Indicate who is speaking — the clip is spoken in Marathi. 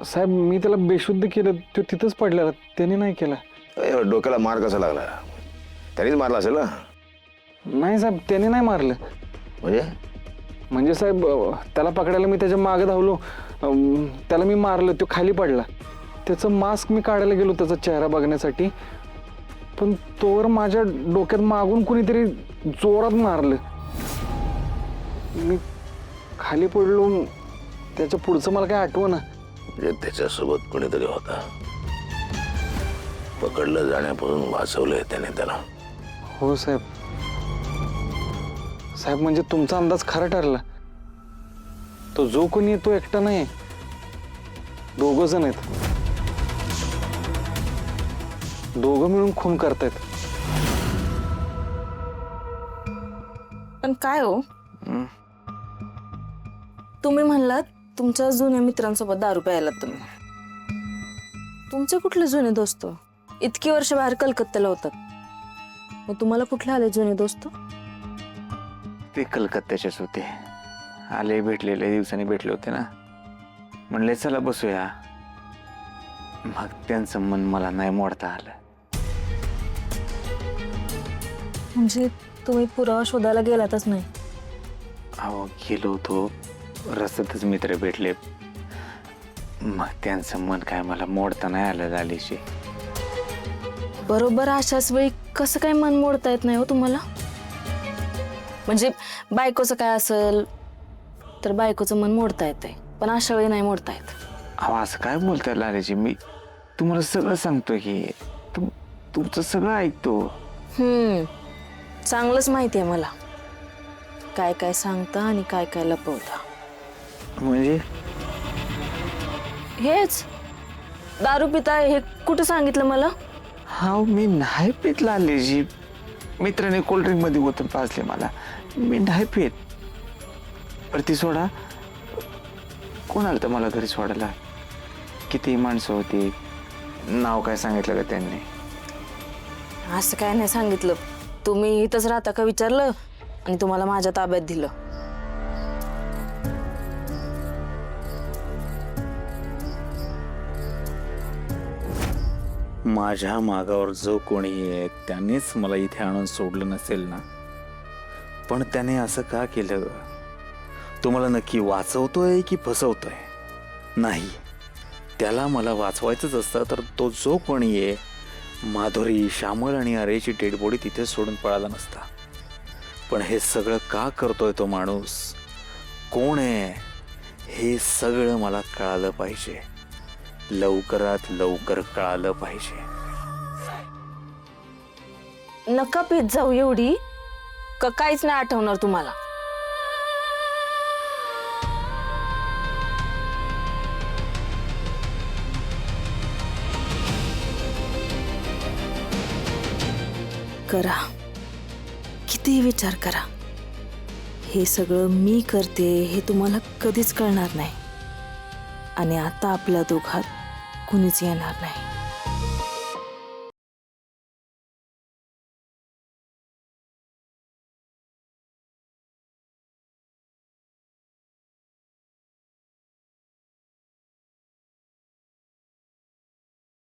Speaker 1: साहेब मी त्याला बेशुद्ध केलं, तो तिथंच पडलेला, त्याने नाही केला.
Speaker 2: डोक्याला मार कसा लागला? त्यानेच मारला असेल ना?
Speaker 1: नाही साहेब, त्याने नाही मारलं.
Speaker 2: म्हणजे
Speaker 1: साहेब त्याला पकडायला मी त्याच्या मागे धावलो, त्याला मी मारलं, तो खाली पडला. त्याचं मास्क मी काढायला गेलो त्याचा चेहरा बघण्यासाठी, पण तोवर माझ्या डोक्यात मागून कुणीतरी जोरात मारलं. मी खाली पडलो. त्याच्या पुढचं मला काय आठवना.
Speaker 2: म्हणजे त्याच्यासोबत कोणीतरी होता. पकडलं जाण्यापासून वाचवलंय त्याने त्याला.
Speaker 1: हो साहेब. साहेब म्हणजे तुमचा अंदाज खरा ठरला. तो जो कोणी आहे तो एकटा नाही, 2 जण आहेत. 2 मिळून खून करतायत.
Speaker 3: पण काय हो, तुम्ही म्हणलात तुमच्या जुन्या मित्रांसोबत दारू प्यायला तुम्ही. तुमचे कुठले जुने दोस्त? इतकी वर्ष बाहेर कलकत्त्याला होतात, मग तुम्हाला कुठले आले जुने दोस्त?
Speaker 4: ते कलकत्त्याचेच होते. आले, भेटलेले, दिवसांनी भेटले होते ना. म्हणले चला बसूया. मग त्यांचं मन मला नाही मोडता आलं.
Speaker 3: म्हणजे तुम्ही पुरावा शोधायला गेलातच नाही?
Speaker 4: अहो गेलो होतो, रस्त्यातच मित्र भेटले. मग त्यांचं मन काय मला मोडता नाही आलं झालीशी.
Speaker 3: बरोबर अशाच वेळी कसं काय मन मोडता येत नाही हो तुम्हाला? म्हणजे बायकोचं काय असेल तर बायकोचं मन मोडता येतंय, पण अशा वेळी नाही मोडता येत.
Speaker 4: अहो असं काय बोलताय लालीची? मी तुम्हाला सगळं सांगतो की तुमचं सगळं ऐकतो.
Speaker 3: चांगलंच माहिती आहे मला काय काय सांगता आणि काय काय लपवता.
Speaker 4: म्हणजे
Speaker 3: हेच दारू पिता हे कुठं सांगितलं मला?
Speaker 4: हा मी नाही पित लालीची. मित्राने कोल्ड्रिंक मध्ये ओतून पाजले मला. मी नाही पित. पर ती सोडा, कोण आलं तर मला घरी सोडायला? किती माणसं होती, नाव काय सांगितलं का त्यांनी?
Speaker 3: असं काय नाही सांगितलं. तुम्ही इथंच राहता का विचारलं आणि तुम्हाला माझ्या ताब्यात दिलं.
Speaker 4: माझ्या मागावर जो कोणी आहे त्यानेच मला इथे आणून सोडलं नसेल ना. पण त्याने असं का केलं? तुम्हाला नक्की वाचवतोय की फसवतोय? नाही, त्याला मला वाचवायचंच असतं तर तो जो कोणी आहे, माधुरी, श्यामल आणि अरेची डेड बॉडी तिथे सोडून पळाला नसता. पण हे सगळं का करतोय तो माणूस, कोण आहे, हे सगळं मला कळालं पाहिजे. लवकरात लवकर कळालं पाहिजे.
Speaker 3: नका पीत जाऊ एवढी, का काहीच नाही आठवणार तुम्हाला? करा, कितीही विचार करा, हे सगळं मी करते हे तुम्हाला कधीच कळणार नाही. आणि आता आपल्या दोघात कुणीच येणार नाही.